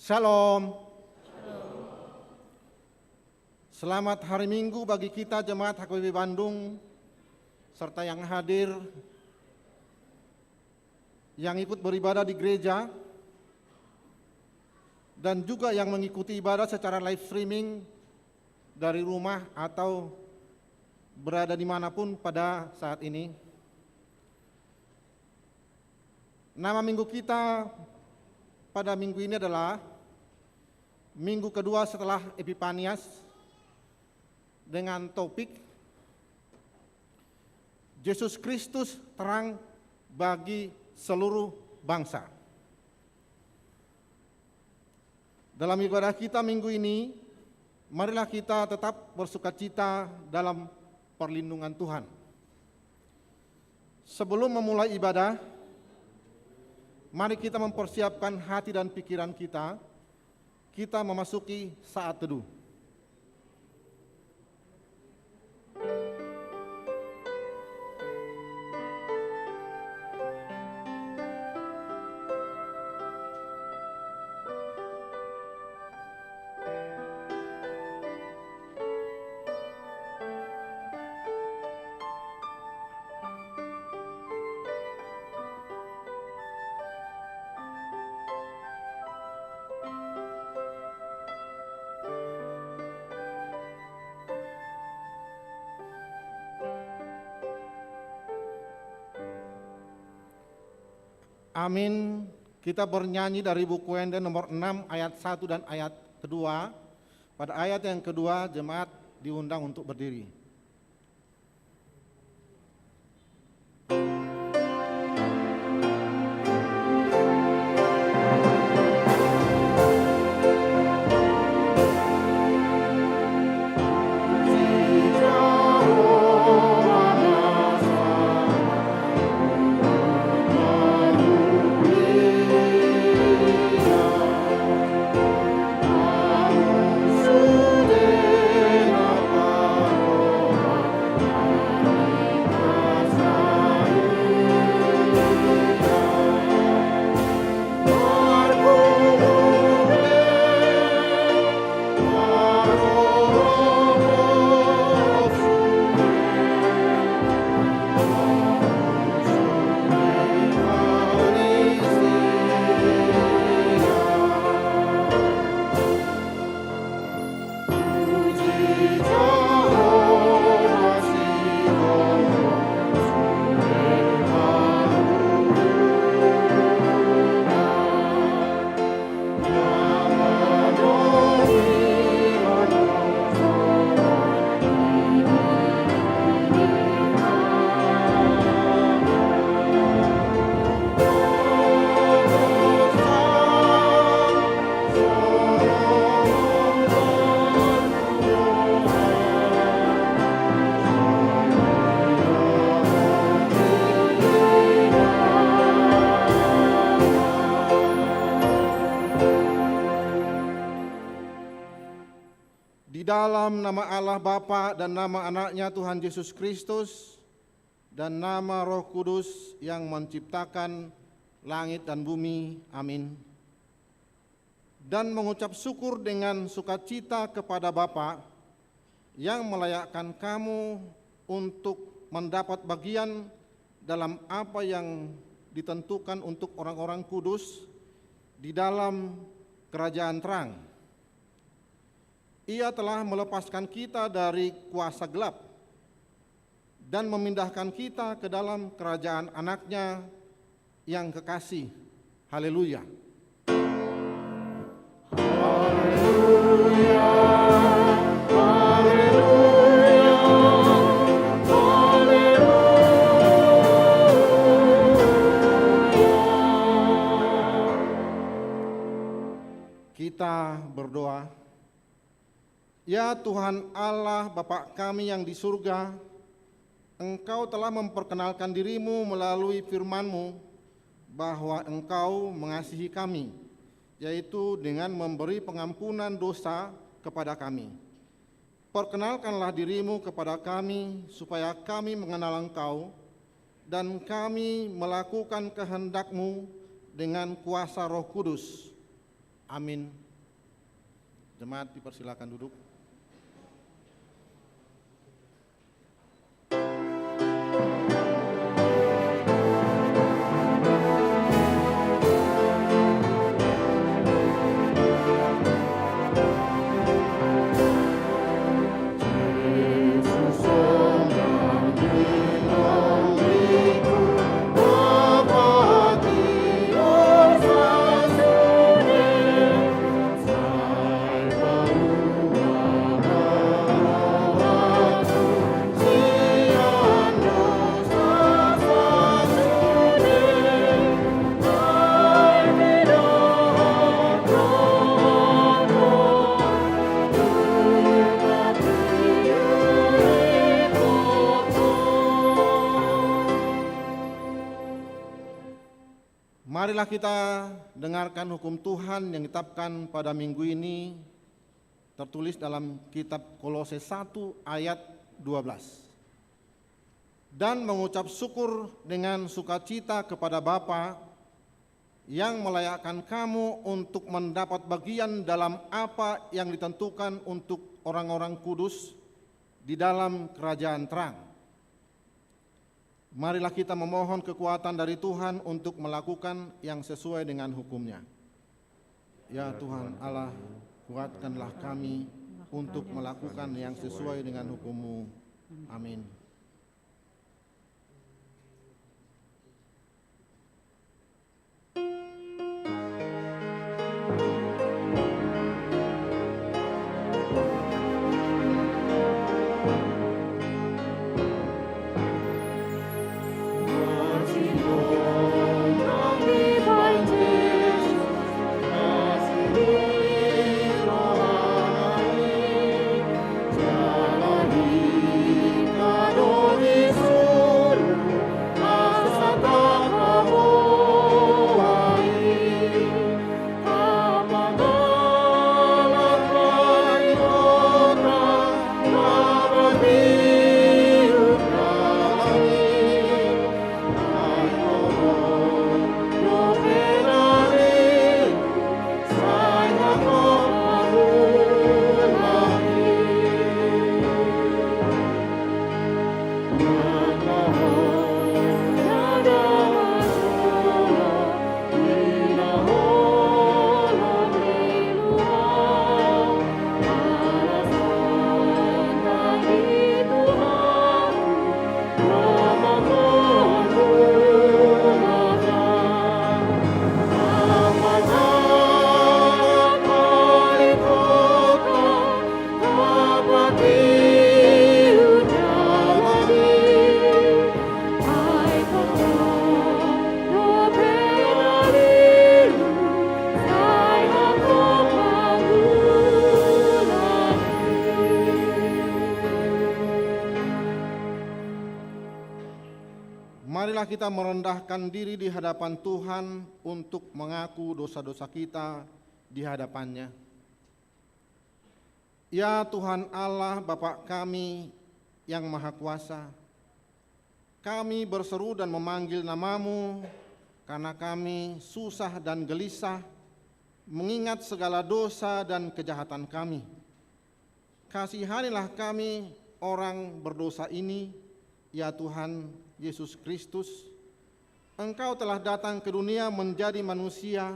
Shalom. Selamat hari Minggu bagi kita Jemaat HKBP Bandung, serta yang hadir, yang ikut beribadah di gereja, dan juga yang mengikuti ibadah secara live streaming dari rumah atau berada dimanapun pada saat ini. Nama minggu kita pada minggu ini adalah minggu kedua setelah Epifanias dengan topik Yesus Kristus terang bagi seluruh bangsa. Dalam ibadah kita minggu ini, marilah kita tetap bersukacita dalam perlindungan Tuhan. Sebelum memulai ibadah, mari kita mempersiapkan hati dan pikiran kita memasuki saat teduh. Amin. Kita bernyanyi dari buku Wende nomor 6 ayat 1 dan ayat kedua. Pada ayat yang kedua jemaat diundang untuk berdiri. dalam nama Allah Bapa dan nama anaknya Tuhan Yesus Kristus dan nama Roh Kudus yang menciptakan langit dan bumi. Amin. Dan mengucap syukur dengan sukacita kepada Bapa yang melayakkan kamu untuk mendapat bagian dalam apa yang ditentukan untuk orang-orang kudus di dalam kerajaan terang. Ia telah melepaskan kita dari kuasa gelap dan memindahkan kita ke dalam kerajaan anaknya yang kekasih. Haleluya. Haleluya. Kita berdoa. Ya Tuhan Allah Bapa kami yang di surga, Engkau telah memperkenalkan dirimu melalui firman-Mu bahwa Engkau mengasihi kami, yaitu dengan memberi pengampunan dosa kepada kami. Perkenalkanlah dirimu kepada kami supaya kami mengenal Engkau dan kami melakukan kehendak-Mu dengan kuasa Roh Kudus. Amin. Jemaat dipersilakan duduk. Marilah kita dengarkan hukum Tuhan yang ditetapkan pada minggu ini, tertulis dalam kitab Kolose 1 ayat 12. Dan mengucap syukur dengan sukacita kepada Bapa yang melayakkan kamu untuk mendapat bagian dalam apa yang ditentukan untuk orang-orang kudus di dalam kerajaan terang. Marilah kita memohon kekuatan dari Tuhan untuk melakukan yang sesuai dengan hukum-Nya. Ya Tuhan Allah, kuatkanlah kami untuk melakukan yang sesuai dengan hukum-Mu. Amin. Marilah kita merendahkan diri di hadapan Tuhan untuk mengaku dosa-dosa kita di hadapan-Nya. Ya Tuhan Allah Bapa kami yang Maha Kuasa, kami berseru dan memanggil nama-Mu karena kami susah dan gelisah mengingat segala dosa dan kejahatan kami. Kasihanilah kami orang berdosa ini, ya Tuhan Yesus Kristus. Engkau telah datang ke dunia menjadi manusia,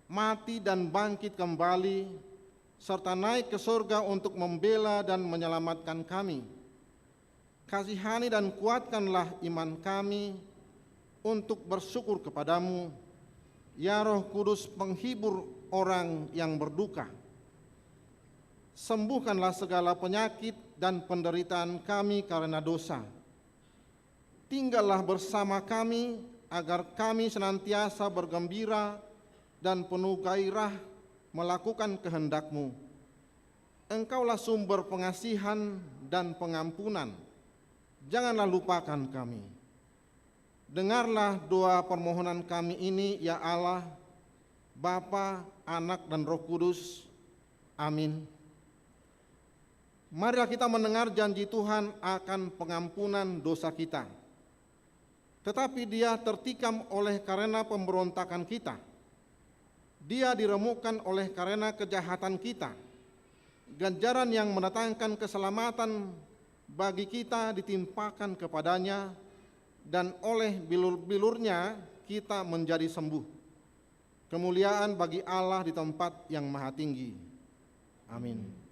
mati dan bangkit kembali, serta naik ke surga untuk membela dan menyelamatkan kami. Kasihani dan kuatkanlah iman kami untuk bersyukur kepadamu, ya Roh Kudus penghibur orang yang berduka. Sembuhkanlah segala penyakit dan penderitaan kami karena dosa. Tinggallah bersama kami agar kami senantiasa bergembira dan penuh gairah melakukan kehendak-Mu. Engkaulah sumber pengasihan dan pengampunan. Janganlah lupakan kami. Dengarlah doa permohonan kami ini, ya Allah, Bapa, Anak, dan Roh Kudus. Amin. Marilah kita mendengar janji Tuhan akan pengampunan dosa kita. Tetapi Dia tertikam oleh karena pemberontakan kita. Dia diremukkan oleh karena kejahatan kita. Ganjaran yang mendatangkan keselamatan bagi kita ditimpakan kepadanya, dan oleh bilur-bilurnya kita menjadi sembuh. Kemuliaan bagi Allah di tempat yang maha tinggi. Amin.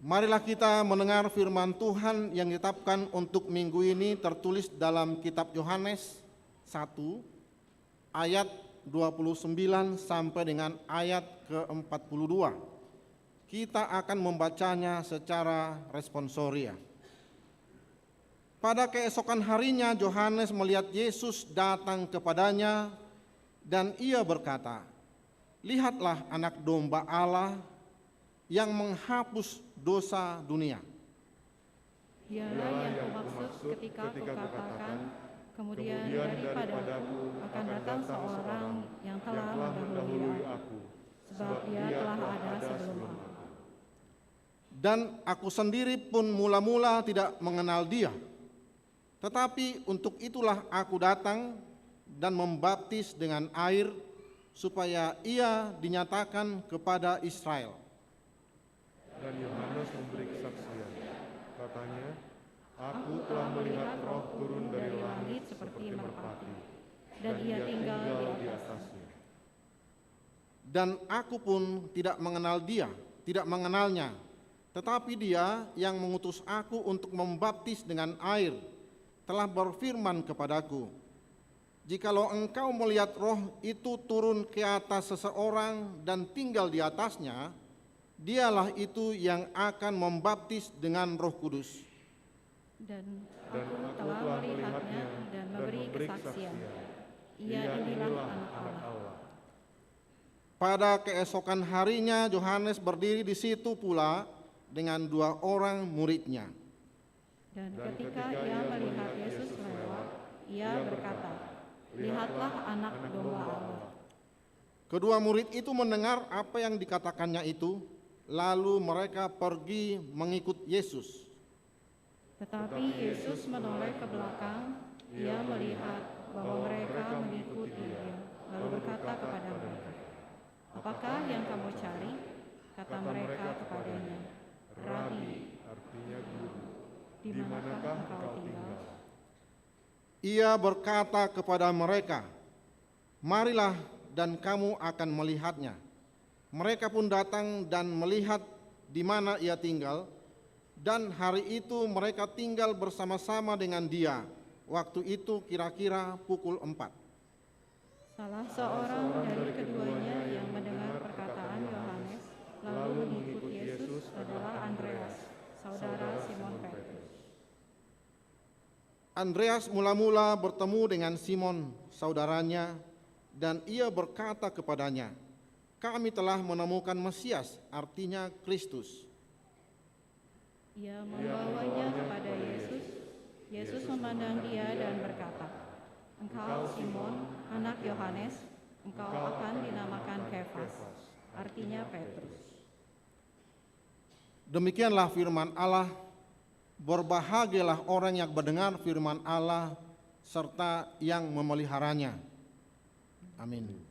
Marilah kita mendengar firman Tuhan yang ditetapkan untuk minggu ini tertulis dalam kitab Yohanes 1 ayat 29 sampai dengan ayat ke-42. Kita akan membacanya secara responsoria. Pada keesokan harinya Yohanes melihat Yesus datang kepadanya dan ia berkata, "Lihatlah anak domba Allah yang menghapus dosa dunia." Dialah yang kumaksud ketika kukatakan, kemudian daripadaku akan datang seorang yang telah mendahului aku, sebab Ia telah ada sebelum aku. Dan aku sendiri pun mula-mula tidak mengenal Dia, tetapi untuk itulah aku datang dan membaptis dengan air, supaya Ia dinyatakan kepada Israel. Dan Yohanes memberi kesaksian, katanya, "Aku telah melihat Roh turun dari langit seperti merpati, dan Ia tinggal di atasnya." Dan aku pun tidak mengenal Dia, tidak mengenalnya, tetapi Dia yang mengutus aku untuk membaptis dengan air telah berfirman kepadaku, "Jikalau engkau melihat Roh itu turun ke atas seseorang dan tinggal di atasnya, Dialah itu yang akan membaptis dengan Roh Kudus." Dan aku telah melihatnya dan memberi kesaksian. Ia inilah anak Allah. Pada keesokan harinya Yohanes berdiri di situ pula dengan 2 orang muridnya. Dan ketika ia melihat Yesus lewat, ia berkata, lihatlah anak domba Allah. Kedua murid itu mendengar apa yang dikatakannya itu, lalu mereka pergi mengikut Yesus. Tetapi Yesus menoleh ke belakang, ia melihat bahwa mereka mengikuti dia, lalu berkata kepada mereka, "Apakah yang kamu cari?" Kata mereka kepadanya, "Rabi," artinya guru, di manakah engkau tinggal? Ia berkata kepada mereka, "Marilah dan kamu akan melihatnya." Mereka pun datang dan melihat di mana ia tinggal, dan hari itu mereka tinggal bersama-sama dengan dia. Waktu itu kira-kira pukul 4. Salah seorang dari keduanya yang mendengar perkataan Yohanes lalu mengikut Yesus adalah Andreas, saudara Simon Petrus. Andreas mula-mula bertemu dengan Simon, saudaranya, dan ia berkata kepadanya, "Kami telah menemukan Mesias," artinya Kristus. Ia membawanya kepada Yesus. Yesus memandang dia dan berkata, "Engkau Simon, anak Yohanes, engkau akan dinamakan Kefas," artinya Petrus. Demikianlah firman Allah. Berbahagialah orang yang mendengar firman Allah serta yang memeliharanya. Amin.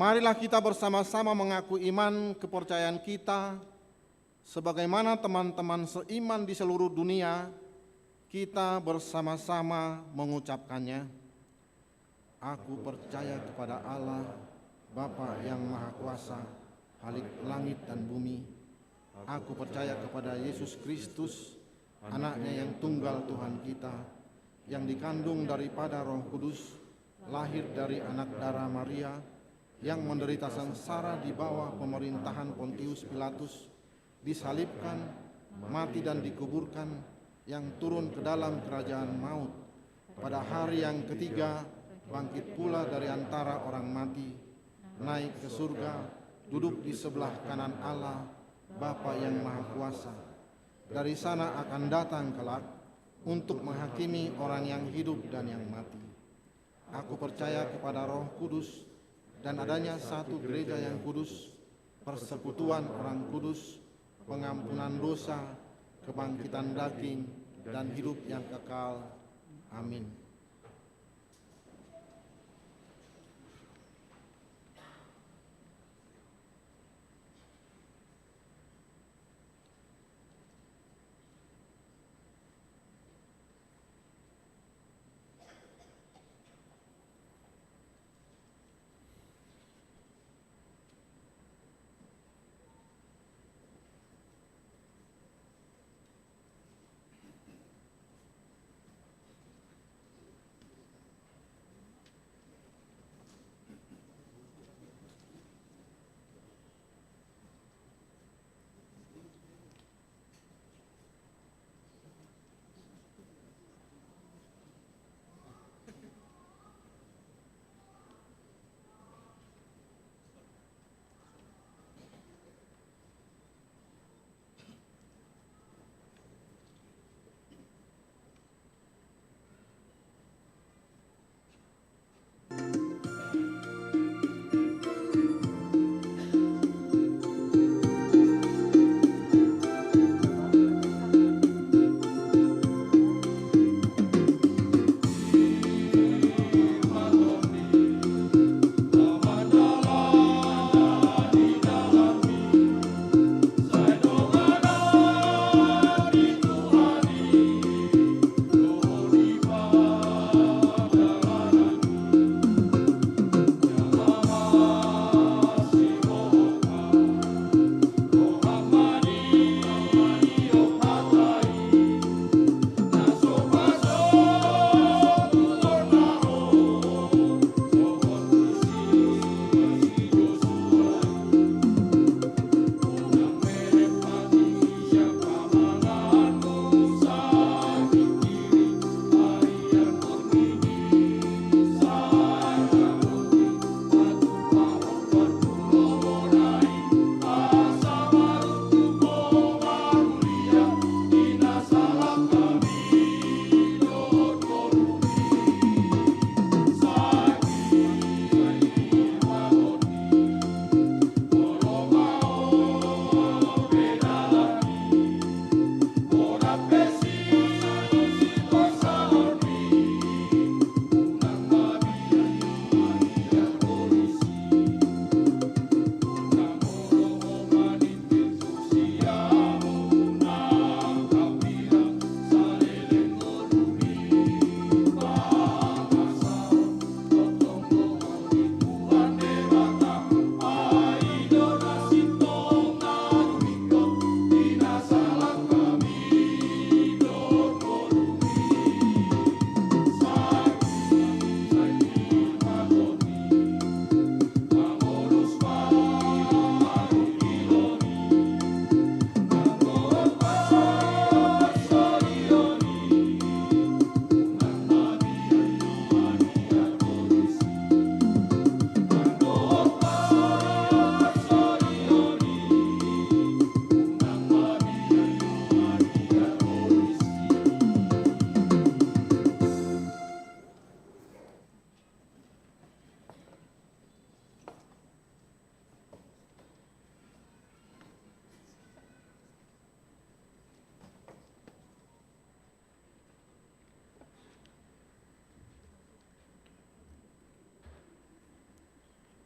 Marilah kita bersama-sama mengaku iman kepercayaan kita, sebagaimana teman-teman seiman di seluruh dunia, kita bersama-sama mengucapkannya. Aku percaya kepada Allah, Bapa yang Maha Kuasa, Khalik langit dan bumi. Aku percaya kepada Yesus Kristus, anaknya yang tunggal Tuhan kita, yang dikandung daripada Roh Kudus, lahir dari anak darah Maria, yang menderita sengsara di bawah pemerintahan Pontius Pilatus, disalibkan, mati dan dikuburkan, yang turun ke dalam kerajaan maut. Pada hari yang ketiga bangkit pula dari antara orang mati, naik ke surga, duduk di sebelah kanan Allah, Bapa yang Maha Kuasa. Dari sana akan datang kelak untuk menghakimi orang yang hidup dan yang mati. Aku percaya kepada Roh Kudus dan adanya satu gereja yang kudus, persekutuan orang kudus, pengampunan dosa, kebangkitan daging, dan hidup yang kekal. Amin.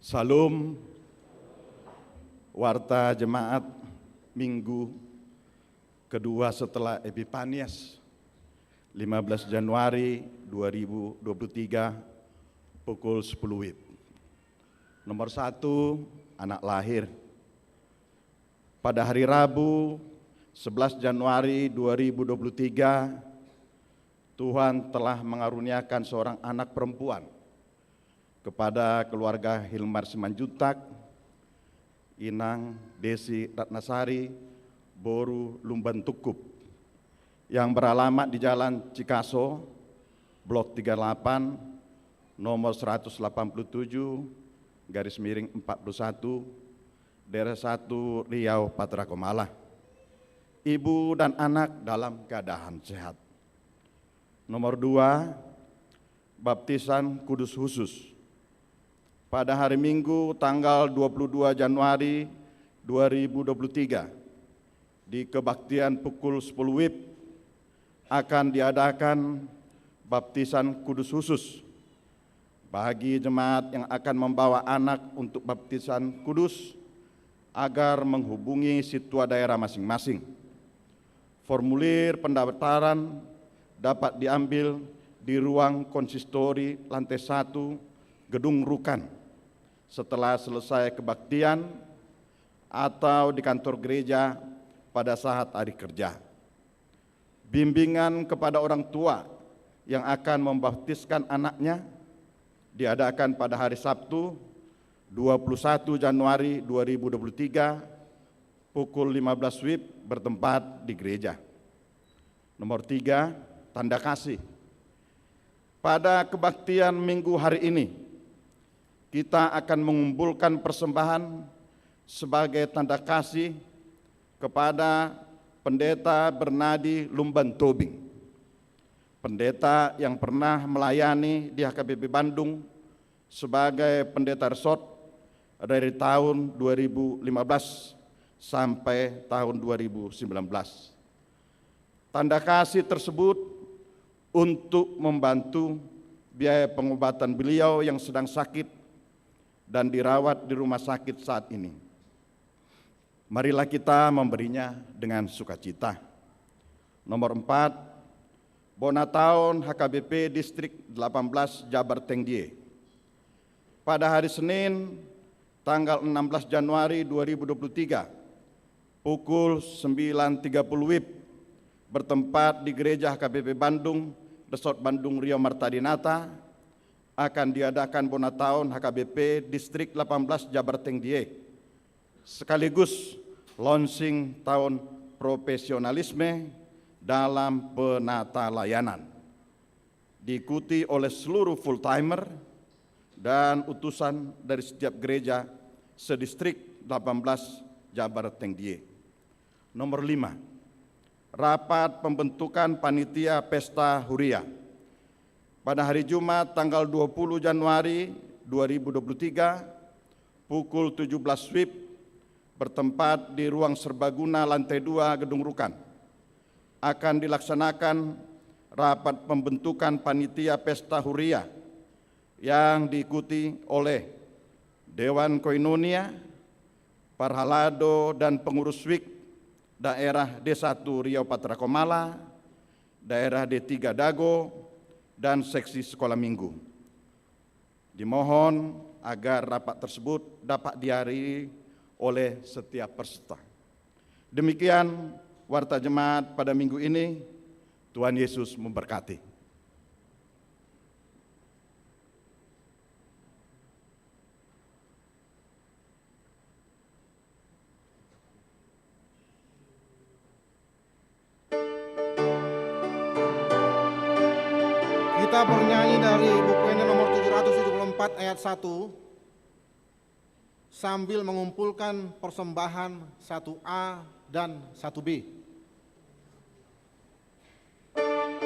Salam, warta jemaat minggu kedua setelah Epifanias, 15 Januari 2023, pukul 10 WIB. Nomor 1, anak lahir. Pada hari Rabu, 11 Januari 2023, Tuhan telah mengaruniakan seorang anak perempuan kepada keluarga Hilmar Simanjuntak, Inang Desi Ratnasari, Boru Lumban Tukup, yang beralamat di Jalan Cikaso, Blok 38, nomor 187/41, daerah 1 Riau, Patra Komala. Ibu dan anak dalam keadaan sehat. Nomor 2, baptisan kudus khusus. Pada hari Minggu tanggal 22 Januari 2023 di kebaktian pukul 10 WIB akan diadakan baptisan kudus khusus bagi jemaat yang akan membawa anak untuk baptisan kudus agar menghubungi situa daerah masing-masing. Formulir pendaftaran dapat diambil di ruang konsistori lantai 1 Gedung Rukan setelah selesai kebaktian atau di kantor gereja pada saat hari kerja. Bimbingan kepada orang tua yang akan membaptiskan anaknya diadakan pada hari Sabtu 21 Januari 2023 pukul 15 WIB bertempat di gereja. Nomor 3, tanda kasih. Pada kebaktian Minggu hari ini, kita akan mengumpulkan persembahan sebagai tanda kasih kepada Pendeta Bernadi Lumban Tobing, pendeta yang pernah melayani di HKBP Bandung sebagai pendeta resort dari tahun 2015 sampai tahun 2019. Tanda kasih tersebut untuk membantu biaya pengobatan beliau yang sedang sakit dan dirawat di rumah sakit saat ini. Marilah kita memberinya dengan sukacita. Nomor 4, Bonataun HKBP Distrik 18 Jabar Tengdie. Pada hari Senin tanggal 16 Januari 2023 pukul 9.30 WIB bertempat di Gereja HKBP Bandung, Resort Bandung Riau Marta Dinata, akan diadakan Bonataun HKBP Distrik 18 Jabar Tengdie sekaligus launching tahun profesionalisme dalam penata layanan, diikuti oleh seluruh full-timer dan utusan dari setiap gereja sedistrik 18 Jabar Tengdie. Nomor 5, rapat pembentukan panitia pesta Huria. Pada hari Jumat tanggal 20 Januari 2023 pukul 17 WIB bertempat di ruang serbaguna lantai 2 Gedung Rukan akan dilaksanakan rapat pembentukan panitia pesta Huria yang diikuti oleh Dewan Koinonia, Parhalado dan pengurus WIK daerah D1 Riau Patra Komala, daerah D3 Dago, dan seksi sekolah minggu. Dimohon agar rapat tersebut dapat dihadiri oleh setiap peserta. Demikian warta jemaat pada minggu ini. Tuhan Yesus memberkati. Kita bernyanyi dari buku ini nomor 774 ayat 1 sambil mengumpulkan persembahan 1A dan 1B. Bye.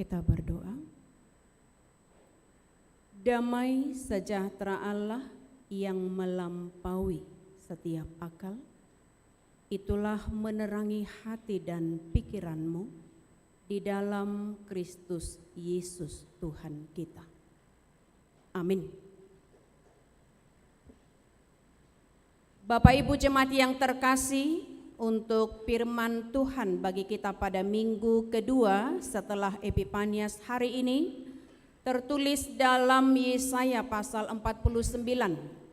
Kita berdoa. Damai sejahtera Allah yang melampaui setiap akal, itulah menerangi hati dan pikiranmu di dalam Kristus Yesus Tuhan kita. Amin. Bapak Ibu jemaat yang terkasih, untuk firman Tuhan bagi kita pada minggu kedua setelah Epifanias hari ini tertulis dalam Yesaya pasal 49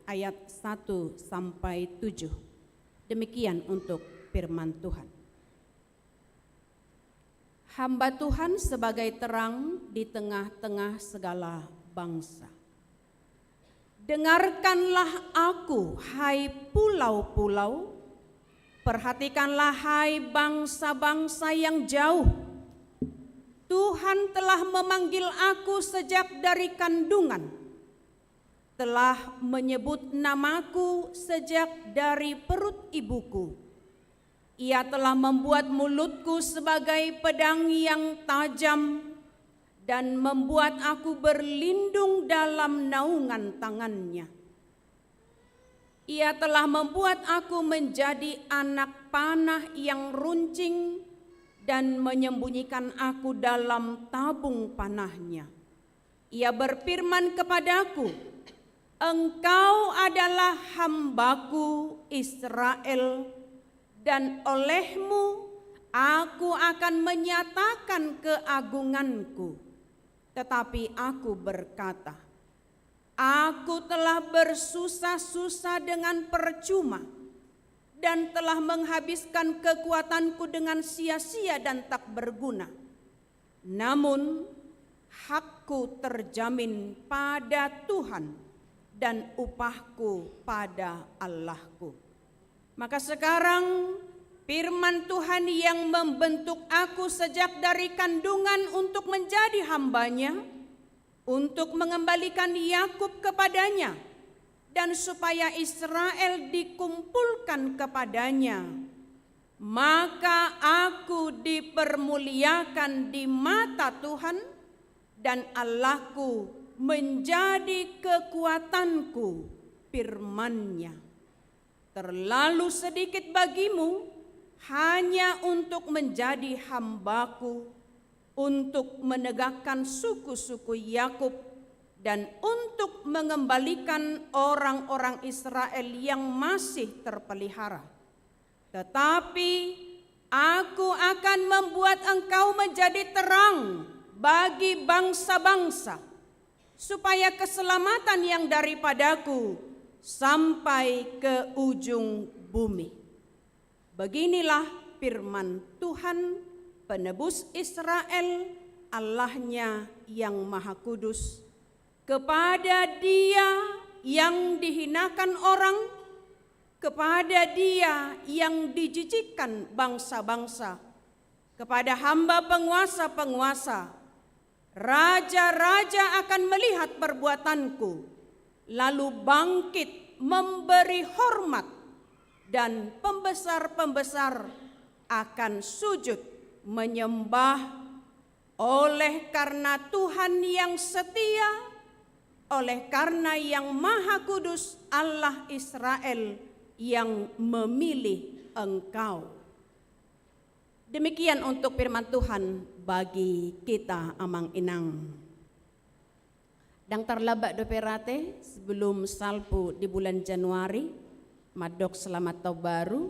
ayat 1 sampai 7. Demikian untuk firman Tuhan. Hamba Tuhan sebagai terang di tengah-tengah segala bangsa. Dengarkanlah aku, hai pulau-pulau. Perhatikanlah hai bangsa-bangsa yang jauh. Tuhan telah memanggil aku sejak dari kandungan. Telah menyebut namaku sejak dari perut ibuku. Ia telah membuat mulutku sebagai pedang yang tajam dan membuat aku berlindung dalam naungan tangannya. Ia telah membuat aku menjadi anak panah yang runcing dan menyembunyikan aku dalam tabung panahnya. Ia berfirman kepadaku, engkau adalah hambaku Israel, dan olehmu aku akan menyatakan keagunganku. Tetapi aku berkata, aku telah bersusah-susah dengan percuma dan telah menghabiskan kekuatanku dengan sia-sia dan tak berguna. Namun hakku terjamin pada Tuhan dan upahku pada Allahku. Maka sekarang firman Tuhan yang membentuk aku sejak dari kandungan untuk menjadi hambanya, untuk mengembalikan Yakub kepadanya, dan supaya Israel dikumpulkan kepadanya, maka aku dipermuliakan di mata Tuhan, dan Allahku menjadi kekuatanku, firman-Nya. Terlalu sedikit bagimu hanya untuk menjadi hambaku, untuk menegakkan suku-suku Yakub, dan untuk mengembalikan orang-orang Israel yang masih terpelihara. Tetapi aku akan membuat engkau menjadi terang bagi bangsa-bangsa, supaya keselamatan yang daripadaku sampai ke ujung bumi. Beginilah firman Tuhan, penebus Israel, Allahnya yang Maha Kudus, kepada Dia yang dihinakan orang, kepada Dia yang dijijikkan bangsa-bangsa, kepada hamba penguasa-penguasa. Raja-raja akan melihat perbuatanku, lalu bangkit memberi hormat, dan pembesar-pembesar akan sujud menyembah. Oleh karena Tuhan yang setia, oleh karena yang Maha Kudus, Allah Israel yang memilih engkau. Demikian untuk firman Tuhan bagi kita amang inang. Dang terlebak doperate sebelum salpu di bulan Januari, madok selamat tahun baru.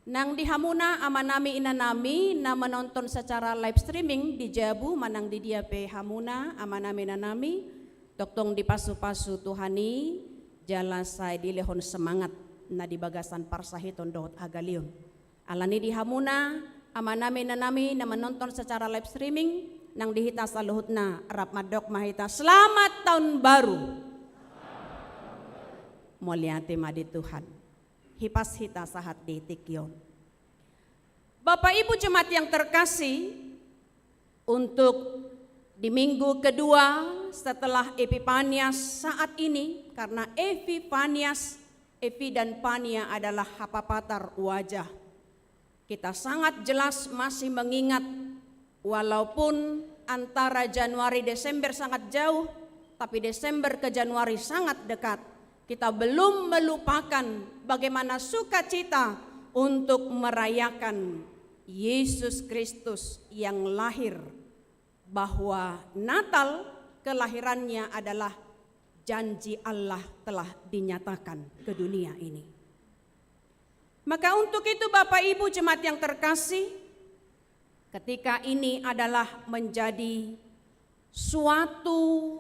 Nang dihamuna amanami inanami na menonton secara live streaming di Jabu manang di dia pe hamuna amanami inanami doktong di pasu-pasu Tuhani jalasai di lehon semangat na di bagasan parsahiton dohot agalion. Alani di hamuna amanami inanami na menonton secara live streaming nang dihita saluhutna rap madok mahita selamat tahun baru. Mulyati madi Tuhan. Hipas hita sahat di tikyon. Bapak Ibu jemaat yang terkasih, untuk di minggu kedua setelah Epifanias saat ini, karena Epifanias, Epi dan Pania adalah hapapatar wajah. Kita sangat jelas masih mengingat, walaupun antara Januari Desember sangat jauh, tapi Desember ke Januari sangat dekat. Kita belum melupakan bagaimana sukacita untuk merayakan Yesus Kristus yang lahir, bahwa Natal kelahirannya adalah janji Allah telah dinyatakan ke dunia ini. Maka untuk itu Bapak Ibu jemaat yang terkasih, ketika ini adalah menjadi suatu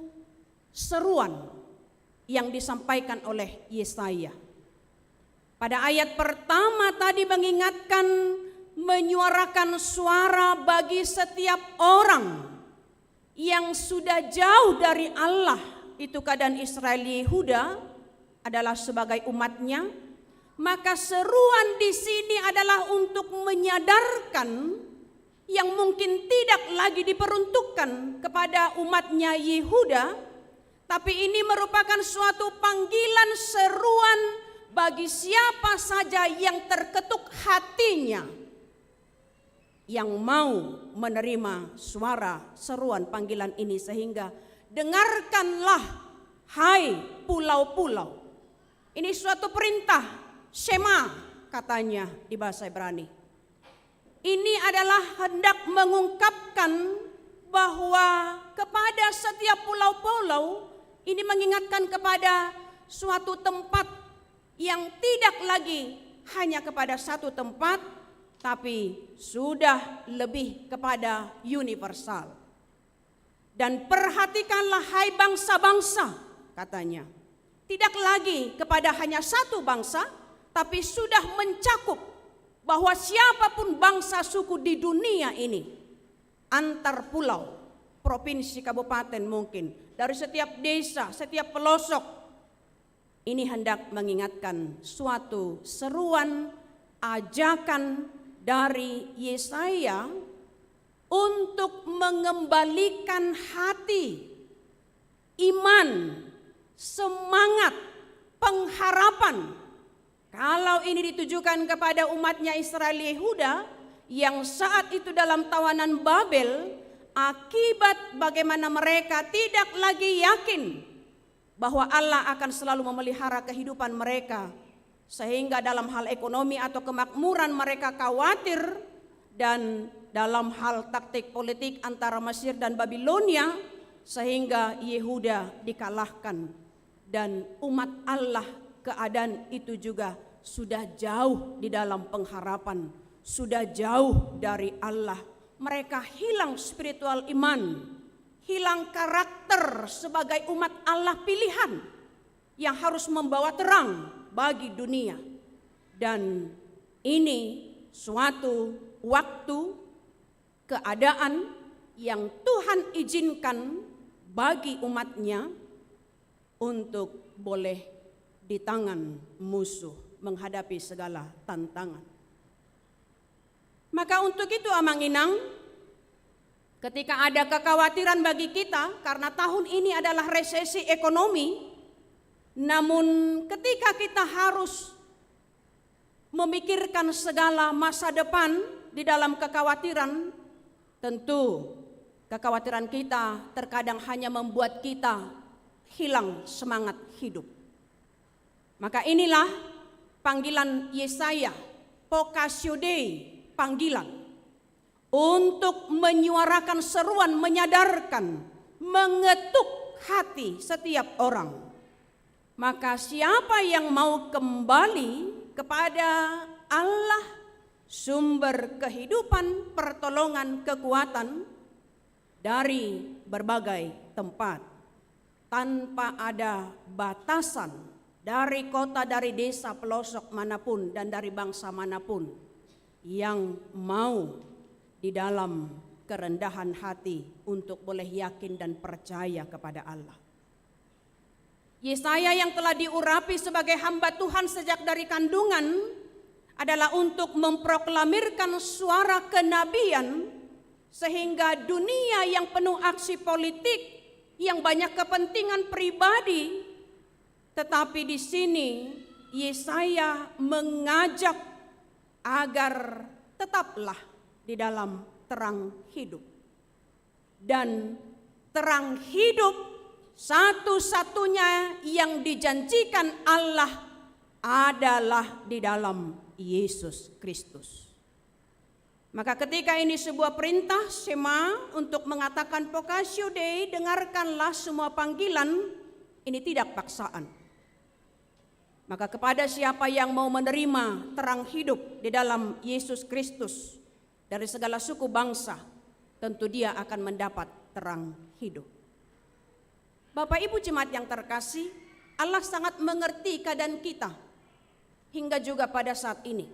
seruan yang disampaikan oleh Yesaya. Pada ayat pertama tadi mengingatkan, menyuarakan suara bagi setiap orang yang sudah jauh dari Allah, itu keadaan Israel Yehuda adalah sebagai umatnya. Maka seruan di sini adalah untuk menyadarkan yang mungkin tidak lagi diperuntukkan kepada umatnya Yehuda, tapi ini merupakan suatu panggilan seruan bagi siapa saja yang terketuk hatinya, yang mau menerima suara seruan panggilan ini, sehingga dengarkanlah hai pulau-pulau. Ini suatu perintah, Shema katanya di bahasa Ibrani. Ini adalah hendak mengungkapkan bahwa kepada setiap pulau-pulau, ini mengingatkan kepada suatu tempat yang tidak lagi hanya kepada satu tempat, tapi sudah lebih kepada universal. Dan perhatikanlah hai bangsa-bangsa, katanya. Tidak lagi kepada hanya satu bangsa, tapi sudah mencakup bahwa siapapun bangsa suku di dunia ini, antar pulau, provinsi, kabupaten mungkin, dari setiap desa, setiap pelosok, ini hendak mengingatkan suatu seruan, ajakan dari Yesaya untuk mengembalikan hati, iman, semangat, pengharapan. Kalau ini ditujukan kepada umatnya Israel Yehuda yang saat itu dalam tawanan Babel, akibat bagaimana mereka tidak lagi yakin bahwa Allah akan selalu memelihara kehidupan mereka, sehingga dalam hal ekonomi atau kemakmuran mereka khawatir, dan dalam hal taktik politik antara Mesir dan Babilonia, sehingga Yehuda dikalahkan, dan umat Allah keadaan itu juga sudah jauh di dalam pengharapan, sudah jauh dari Allah. Mereka hilang spiritual iman, hilang karakter sebagai umat Allah pilihan yang harus membawa terang bagi dunia. Dan ini suatu waktu, keadaan yang Tuhan izinkan bagi umatnya untuk boleh di tangan musuh menghadapi segala tantangan. Maka untuk itu amang inang, ketika ada kekhawatiran bagi kita karena tahun ini adalah resesi ekonomi, Namun ketika kita harus memikirkan segala masa depan di dalam kekhawatiran, tentu kekhawatiran kita terkadang hanya membuat kita hilang semangat hidup. Maka inilah panggilan Yesaya, Vocatio Dei, panggilan untuk menyuarakan seruan, menyadarkan, mengetuk hati setiap orang. Maka siapa yang mau kembali kepada Allah, sumber kehidupan, pertolongan, kekuatan dari berbagai tempat, tanpa ada batasan, dari kota, dari desa, pelosok manapun, dan dari bangsa manapun, yang mau di dalam kerendahan hati untuk boleh yakin dan percaya kepada Allah. Yesaya yang telah diurapi sebagai hamba Tuhan sejak dari kandungan adalah untuk memproklamirkan suara kenabian, sehingga dunia yang penuh aksi politik, yang banyak kepentingan pribadi, tetapi di sini Yesaya mengajak agar tetaplah di dalam terang hidup. Dan terang hidup satu-satunya yang dijanjikan Allah adalah di dalam Yesus Kristus. Maka ketika ini sebuah perintah Shema untuk mengatakan Vocatio Dei, dengarkanlah semua panggilan, ini tidak paksaan. Maka kepada siapa yang mau menerima terang hidup di dalam Yesus Kristus dari segala suku bangsa, tentu dia akan mendapat terang hidup. Bapak Ibu jemaat yang terkasih, Allah sangat mengerti keadaan kita hingga juga pada saat ini.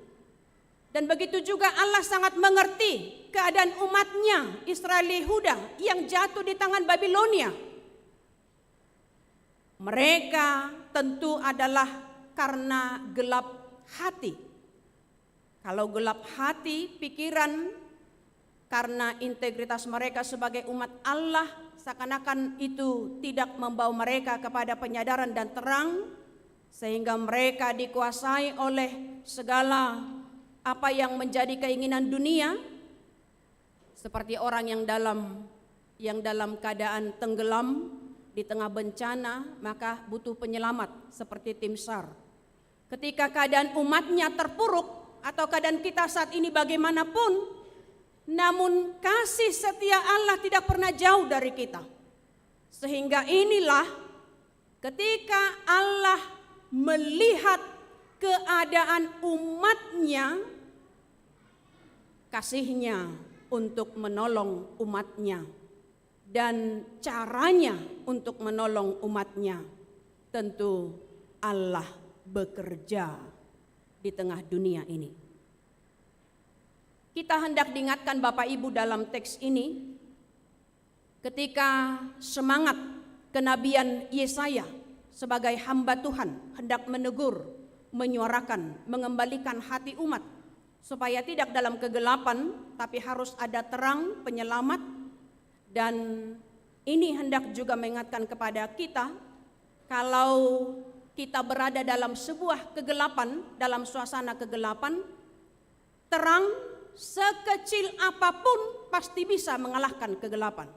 Dan begitu juga Allah sangat mengerti keadaan umatnya Israel Yehuda yang jatuh di tangan Babilonia. Mereka tentu adalah karena gelap hati. Kalau gelap hati, pikiran, karena integritas mereka sebagai umat Allah, seakan-akan itu tidak membawa mereka kepada penyadaran dan terang, sehingga mereka dikuasai oleh segala apa yang menjadi keinginan dunia, seperti orang yang dalam keadaan tenggelam di tengah bencana, maka butuh penyelamat seperti tim SAR. Ketika keadaan umatnya terpuruk atau keadaan kita saat ini bagaimanapun, namun kasih setia Allah tidak pernah jauh dari kita. Sehingga inilah ketika Allah melihat keadaan umatnya, kasihnya untuk menolong umatnya, dan caranya untuk menolong umatnya, tentu Allah bekerja di tengah dunia ini. Kita hendak diingatkan Bapak Ibu dalam teks ini, ketika semangat kenabian Yesaya sebagai hamba Tuhan hendak menegur, menyuarakan, mengembalikan hati umat supaya tidak dalam kegelapan, tapi harus ada terang penyelamat. Dan ini hendak juga mengingatkan kepada kita, kalau kita berada dalam sebuah kegelapan, dalam suasana kegelapan, terang sekecil apapun pasti bisa mengalahkan kegelapan.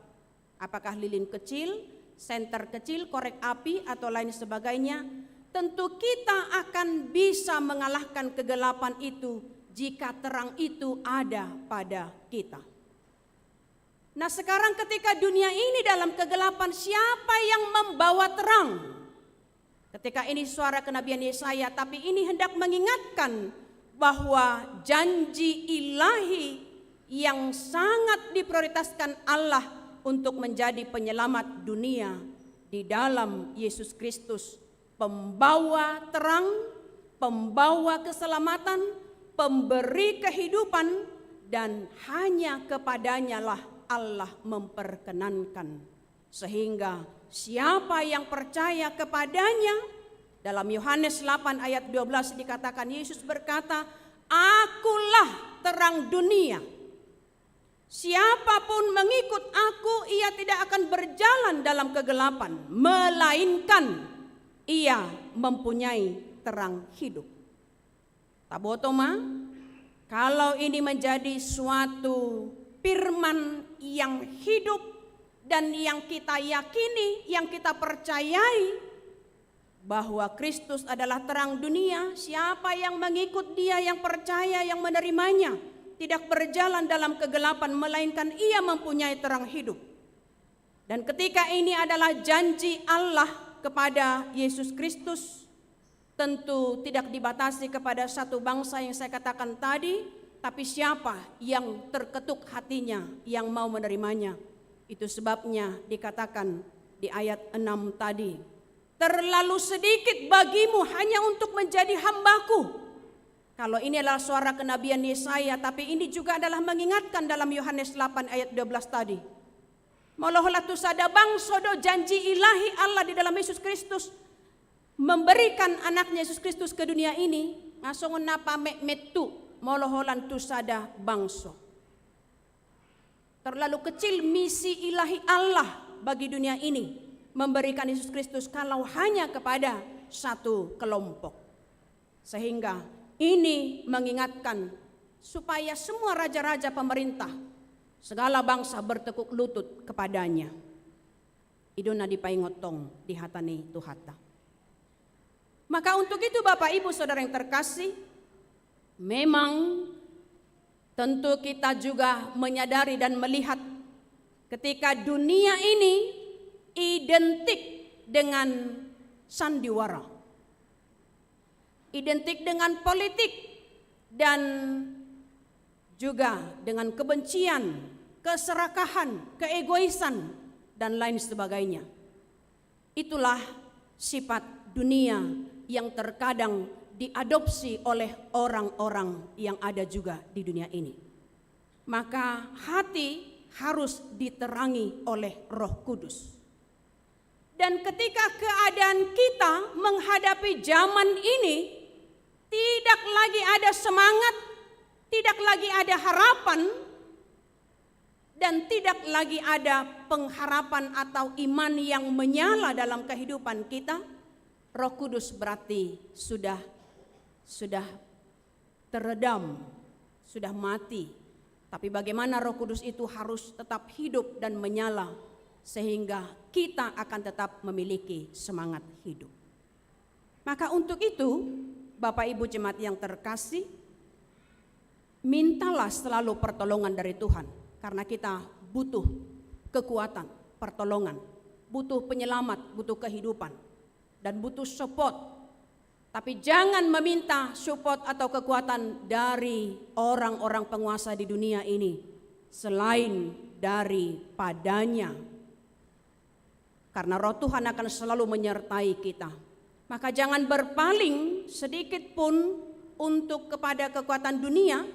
Apakah lilin kecil, senter kecil, korek api, atau lain sebagainya, tentu kita akan bisa mengalahkan kegelapan itu jika terang itu ada pada kita. Nah, sekarang ketika dunia ini dalam kegelapan, siapa yang membawa terang? Ketika ini suara kenabian Yesaya, tapi ini hendak mengingatkan bahwa janji ilahi yang sangat diprioritaskan Allah untuk menjadi penyelamat dunia di dalam Yesus Kristus, pembawa terang, pembawa keselamatan, pemberi kehidupan, dan hanya kepadanya lah Allah memperkenankan, sehingga siapa yang percaya kepadanya, dalam Yohanes 8 ayat 12 dikatakan, Yesus berkata, "Akulah terang dunia. Siapapun mengikut aku, ia tidak akan berjalan dalam kegelapan, melainkan ia mempunyai terang hidup. Tabotoma, kalau ini menjadi suatu firman yang hidup dan yang kita yakini, yang kita percayai bahwa Kristus adalah terang dunia, siapa yang mengikut Dia, yang percaya, yang menerimanya, tidak berjalan dalam kegelapan, melainkan ia mempunyai terang hidup. Dan ketika ini adalah janji Allah kepada Yesus Kristus, tentu tidak dibatasi kepada satu bangsa yang saya katakan tadi, tapi siapa yang terketuk hatinya, yang mau menerimanya. Itu sebabnya dikatakan di ayat 6 tadi, terlalu sedikit bagimu hanya untuk menjadi hambaku. Kalau ini adalah suara kenabian Yesaya, tapi ini juga adalah mengingatkan dalam Yohanes 8 ayat 12 tadi. Moloholah tusada bangsodo janji ilahi Allah di dalam Yesus Kristus, memberikan anaknya Yesus Kristus ke dunia ini, ngasongon napa metu moloholan tusada bangso. Terlalu kecil misi ilahi Allah bagi dunia ini, memberikan Yesus Kristus kalau hanya kepada satu kelompok. Sehingga ini mengingatkan supaya semua raja-raja pemerintah, segala bangsa bertekuk lutut kepadanya. Iduna dipaingotong di hatani tuhata. Maka untuk itu Bapak Ibu Saudara yang terkasih, memang tentu kita juga menyadari dan melihat ketika dunia ini identik dengan sandiwara, identik dengan politik, dan juga dengan kebencian, keserakahan, keegoisan, dan lain sebagainya. Itulah sifat dunia yang terkadang diadopsi oleh orang-orang yang ada juga di dunia ini. Maka hati harus diterangi oleh Roh Kudus. Dan ketika keadaan kita menghadapi zaman ini, tidak lagi ada semangat, tidak lagi ada harapan, dan tidak lagi ada pengharapan atau iman yang menyala dalam kehidupan kita, Roh Kudus berarti sudah teredam, sudah mati. Tapi bagaimana Roh Kudus itu harus tetap hidup dan menyala, sehingga kita akan tetap memiliki semangat hidup. Maka untuk itu, Bapak Ibu jemaat yang terkasih, mintalah selalu pertolongan dari Tuhan, karena kita butuh kekuatan, pertolongan, butuh penyelamat, butuh kehidupan, dan butuh support. Tapi jangan meminta support atau kekuatan dari orang-orang penguasa di dunia ini selain daripadanya. Karena Roh Tuhan akan selalu menyertai kita. Maka jangan berpaling sedikit pun untuk kepada kekuatan dunia,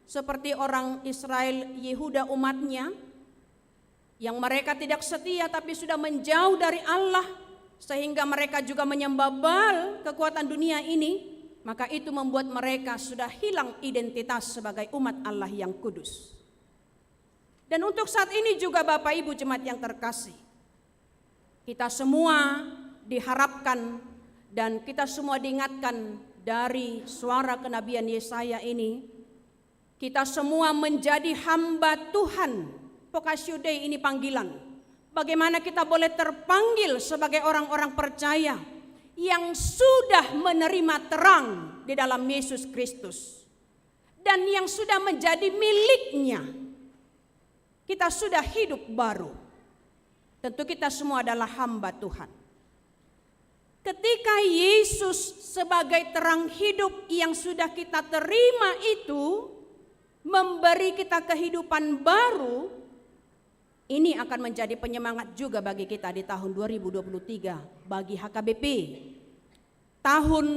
seperti orang Israel Yehuda umatnya, yang mereka tidak setia tapi sudah menjauh dari Allah, sehingga mereka juga menyembah Baal, kekuatan dunia ini. Maka itu membuat mereka sudah hilang identitas sebagai umat Allah yang kudus. Dan untuk saat ini juga Bapak Ibu jemaat yang terkasih, kita semua diharapkan dan kita semua diingatkan dari suara kenabian Yesaya ini, kita semua menjadi hamba Tuhan. Vocatio Dei ini panggilan. Bagaimana kita boleh terpanggil sebagai orang-orang percaya yang sudah menerima terang di dalam Yesus Kristus dan yang sudah menjadi miliknya. Kita sudah hidup baru. Tentu kita semua adalah hamba Tuhan. Ketika Yesus sebagai terang hidup yang sudah kita terima itu memberi kita kehidupan baru, ini akan menjadi penyemangat juga bagi kita di tahun 2023 bagi HKBP. Tahun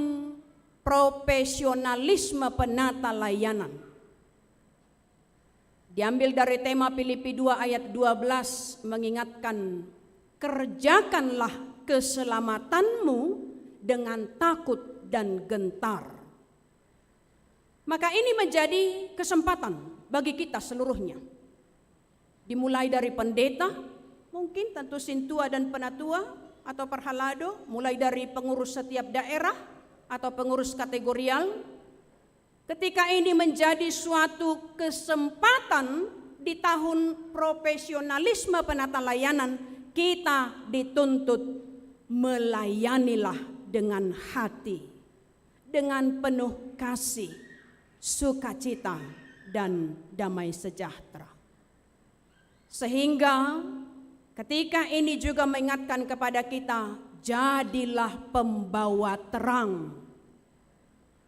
profesionalisme penata layanan. Diambil dari tema Filipi 2 ayat 12 mengingatkan, kerjakanlah keselamatanmu dengan takut dan gentar. Maka ini menjadi kesempatan bagi kita seluruhnya. Dimulai dari pendeta, mungkin tentu sintua dan penatua, atau perhalado, mulai dari pengurus setiap daerah atau pengurus kategorial. Ketika ini menjadi suatu kesempatan di tahun profesionalisme penata layanan, kita dituntut melayanilah dengan hati, dengan penuh kasih, sukacita, dan damai sejahtera. Sehingga ketika ini juga mengingatkan kepada kita, jadilah pembawa terang,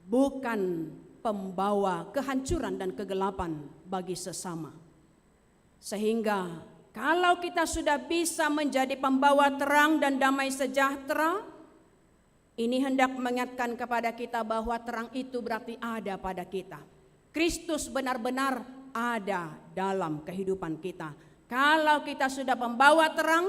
bukan pembawa kehancuran dan kegelapan bagi sesama. Sehingga kalau kita sudah bisa menjadi pembawa terang dan damai sejahtera, ini hendak mengingatkan kepada kita bahwa terang itu berarti ada pada kita. Kristus benar-benar ada dalam kehidupan kita. Kalau kita sudah membawa terang,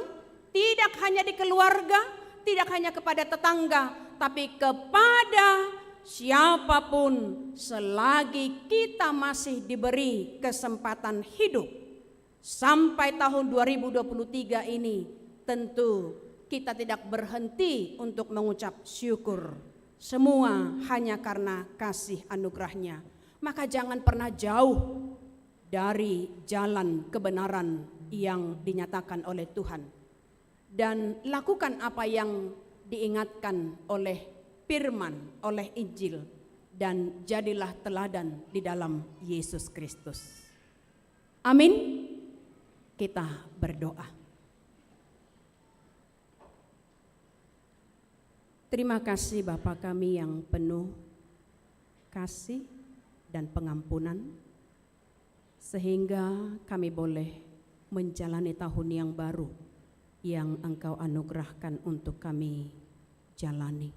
tidak hanya di keluarga, tidak hanya kepada tetangga, tapi kepada siapapun selagi kita masih diberi kesempatan hidup. Sampai tahun 2023 ini tentu kita tidak berhenti untuk mengucap syukur. Semua hanya karena kasih anugerahnya. Maka jangan pernah jauh dari jalan kebenaran yang dinyatakan oleh Tuhan. Dan lakukan apa yang diingatkan oleh firman, oleh Injil. Dan jadilah teladan di dalam Yesus Kristus. Amin. Kita berdoa. Terima kasih Bapa kami yang penuh kasih dan pengampunan, sehingga kami boleh menjalani tahun yang baru yang Engkau anugerahkan untuk kami jalani.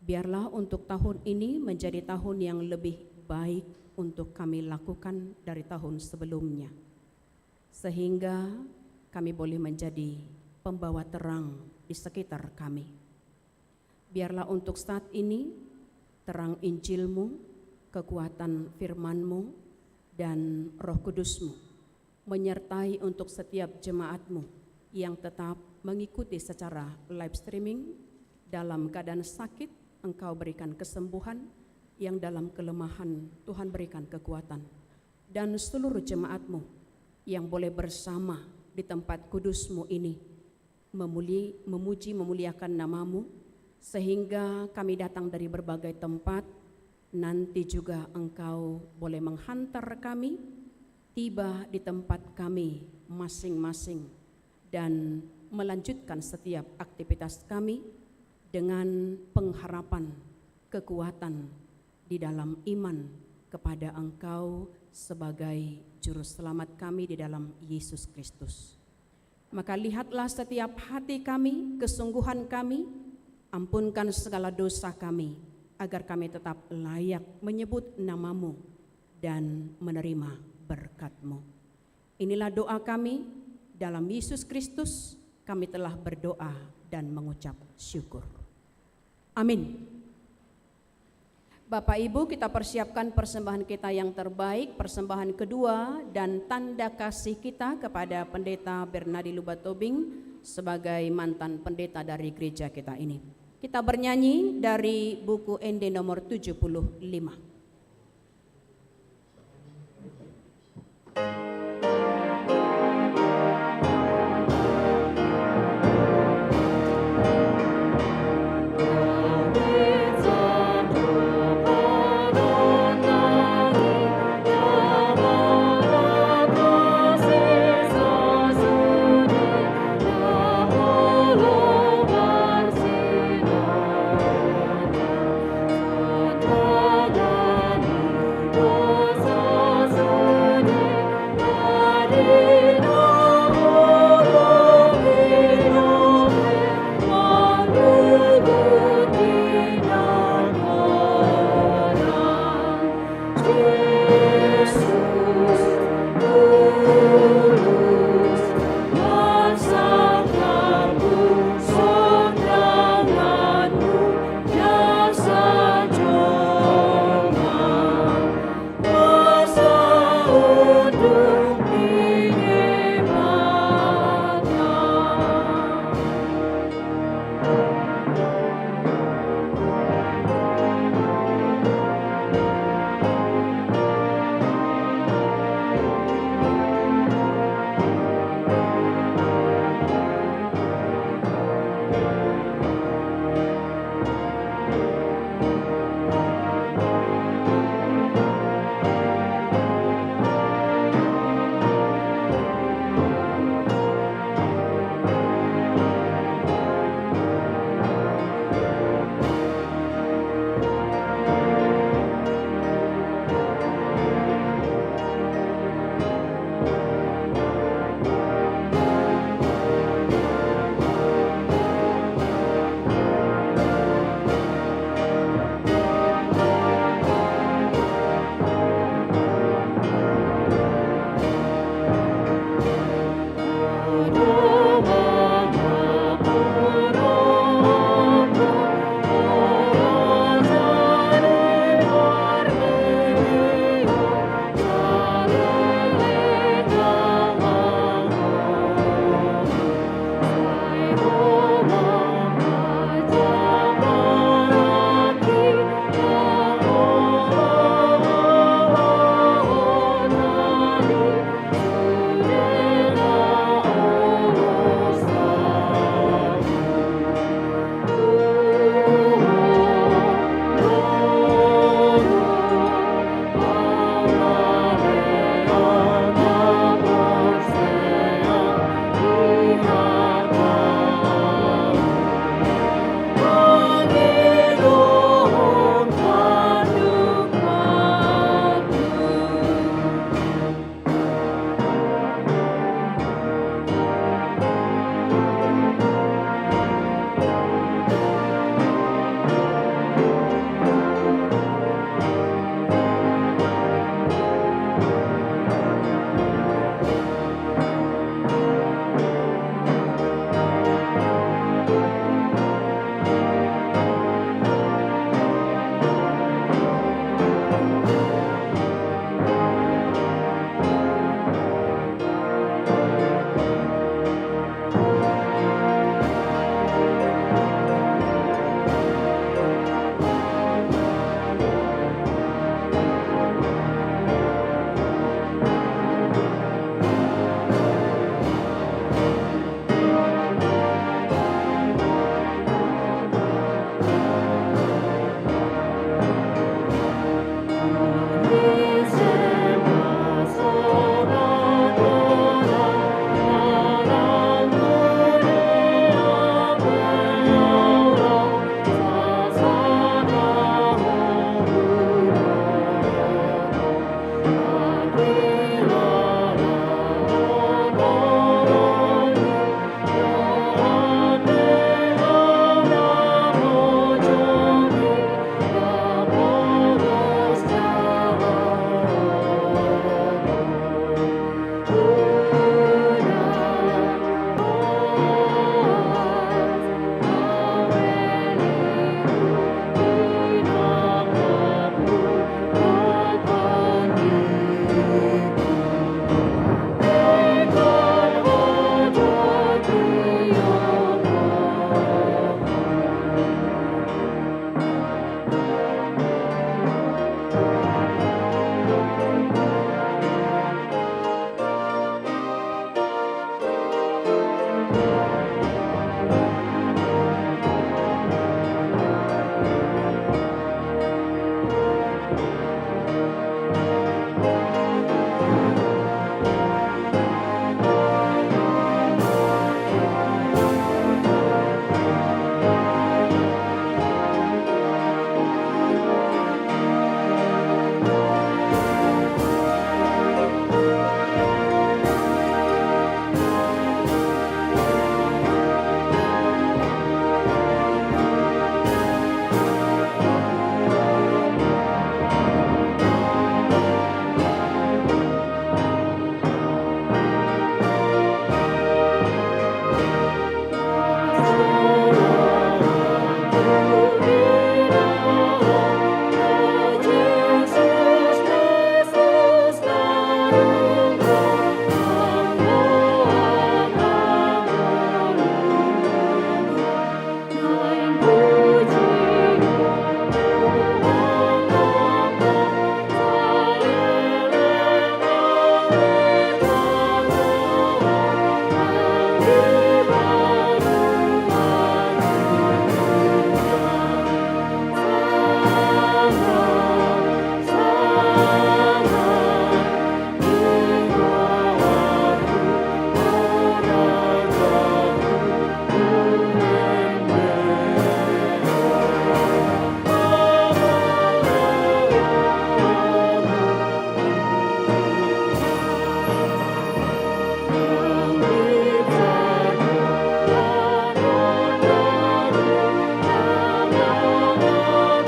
Biarlah untuk tahun ini menjadi tahun yang lebih baik untuk kami lakukan dari tahun sebelumnya, sehingga kami boleh menjadi pembawa terang di sekitar kami. Biarlah untuk saat ini terang Injil-Mu, kekuatan firman-Mu, dan Roh Kudus-Mu menyertai untuk setiap jemaat-Mu yang tetap mengikuti secara live streaming. Dalam keadaan sakit, Engkau berikan kesembuhan, yang dalam kelemahan Tuhan berikan kekuatan. Dan seluruh jemaat-Mu yang boleh bersama di tempat kudus-Mu ini memuji, memuliakan nama-Mu, sehingga kami datang dari berbagai tempat. Nanti juga Engkau boleh menghantar kami tiba di tempat kami masing-masing dan melanjutkan setiap aktivitas kami dengan pengharapan kekuatan di dalam iman kepada Engkau sebagai juru selamat kami di dalam Yesus Kristus. Maka lihatlah setiap hati kami, kesungguhan kami, ampunkan segala dosa kami, agar kami tetap layak menyebut nama-Mu dan menerima berkat-Mu. Inilah doa kami, dalam Yesus Kristus kami telah berdoa dan mengucap syukur. Amin. Bapak Ibu, kita persiapkan persembahan kita yang terbaik, persembahan kedua dan tanda kasih kita kepada Pendeta Bernardi Lubatobing sebagai mantan pendeta dari gereja kita ini. Kita bernyanyi dari buku ND nomor 75. Ada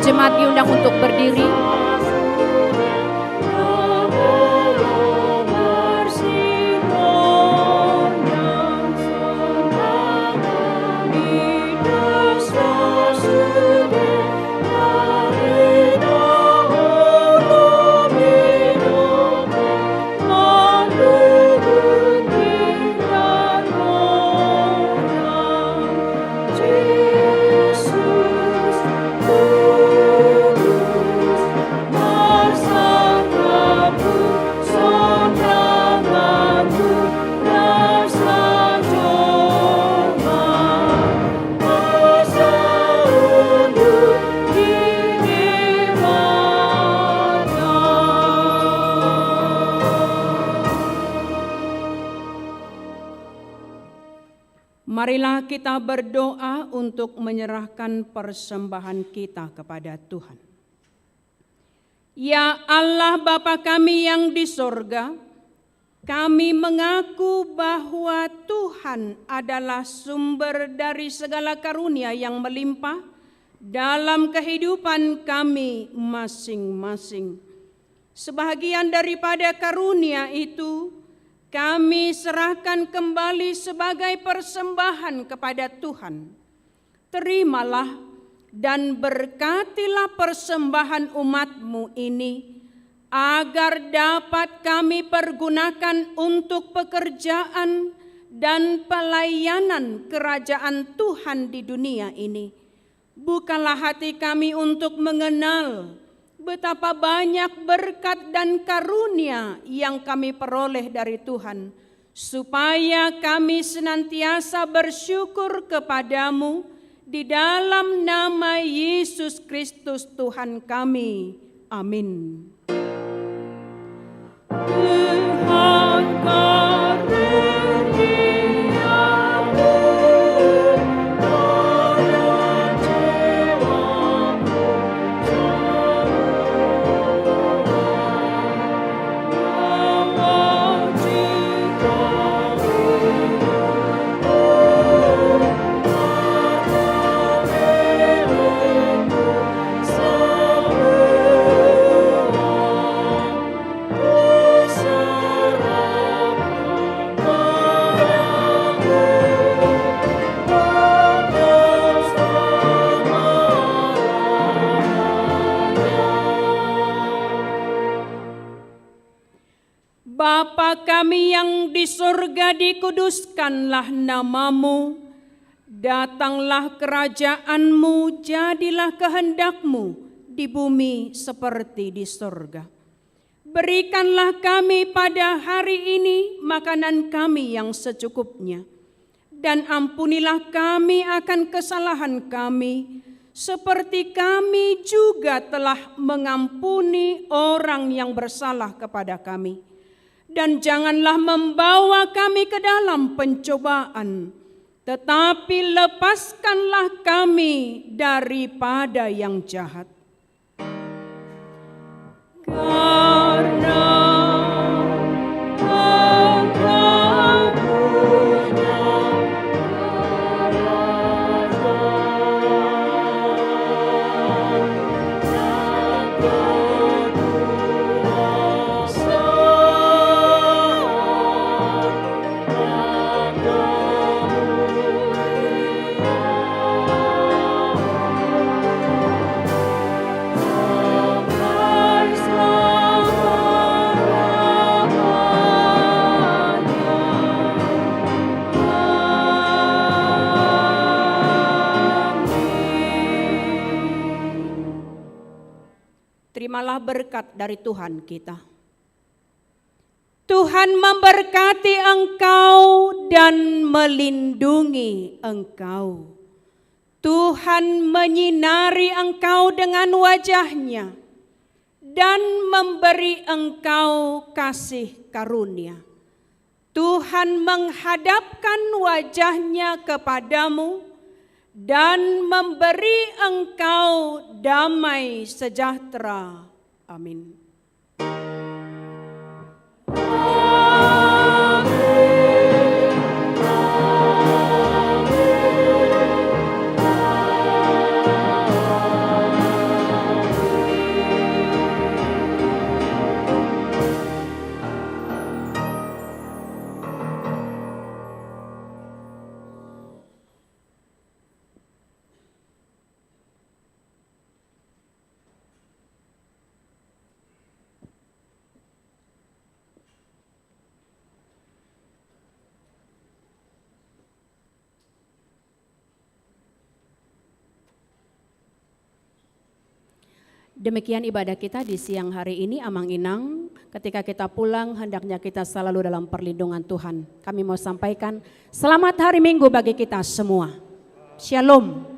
Jemaat diundang untuk berdiri. Marilah kita berdoa untuk menyerahkan persembahan kita kepada Tuhan. Ya Allah Bapa kami yang di sorga, kami mengaku bahwa Tuhan adalah sumber dari segala karunia yang melimpah dalam kehidupan kami masing-masing. Sebahagian daripada karunia itu kami serahkan kembali sebagai persembahan kepada Tuhan. Terimalah dan berkatilah persembahan umat-Mu ini, agar dapat kami pergunakan untuk pekerjaan dan pelayanan kerajaan Tuhan di dunia ini. Bukalah hati kami untuk mengenal betapa banyak berkat dan karunia yang kami peroleh dari Tuhan, supaya kami senantiasa bersyukur kepadamu di dalam nama Yesus Kristus Tuhan kami. Amin. Tuhan Bapa kami yang di surga, dikuduskanlah nama-Mu. Datanglah kerajaan-Mu, jadilah kehendak-Mu di bumi seperti di surga. Berikanlah kami pada hari ini makanan kami yang secukupnya. Dan ampunilah kami akan kesalahan kami, seperti kami juga telah mengampuni orang yang bersalah kepada kami. Dan janganlah membawa kami ke dalam pencobaan, tetapi lepaskanlah kami daripada yang jahat. Karena terimalah berkat dari Tuhan kita. Tuhan memberkati engkau dan melindungi engkau. Tuhan menyinari engkau dengan wajah-Nya dan memberi engkau kasih karunia. Tuhan menghadapkan wajah-Nya kepadamu dan memberi engkau damai sejahtera. Amin. Demikian ibadah kita di siang hari ini, Amang Inang. Ketika kita pulang, hendaknya kita selalu dalam perlindungan Tuhan. Kami mau sampaikan selamat hari Minggu bagi kita semua. Shalom.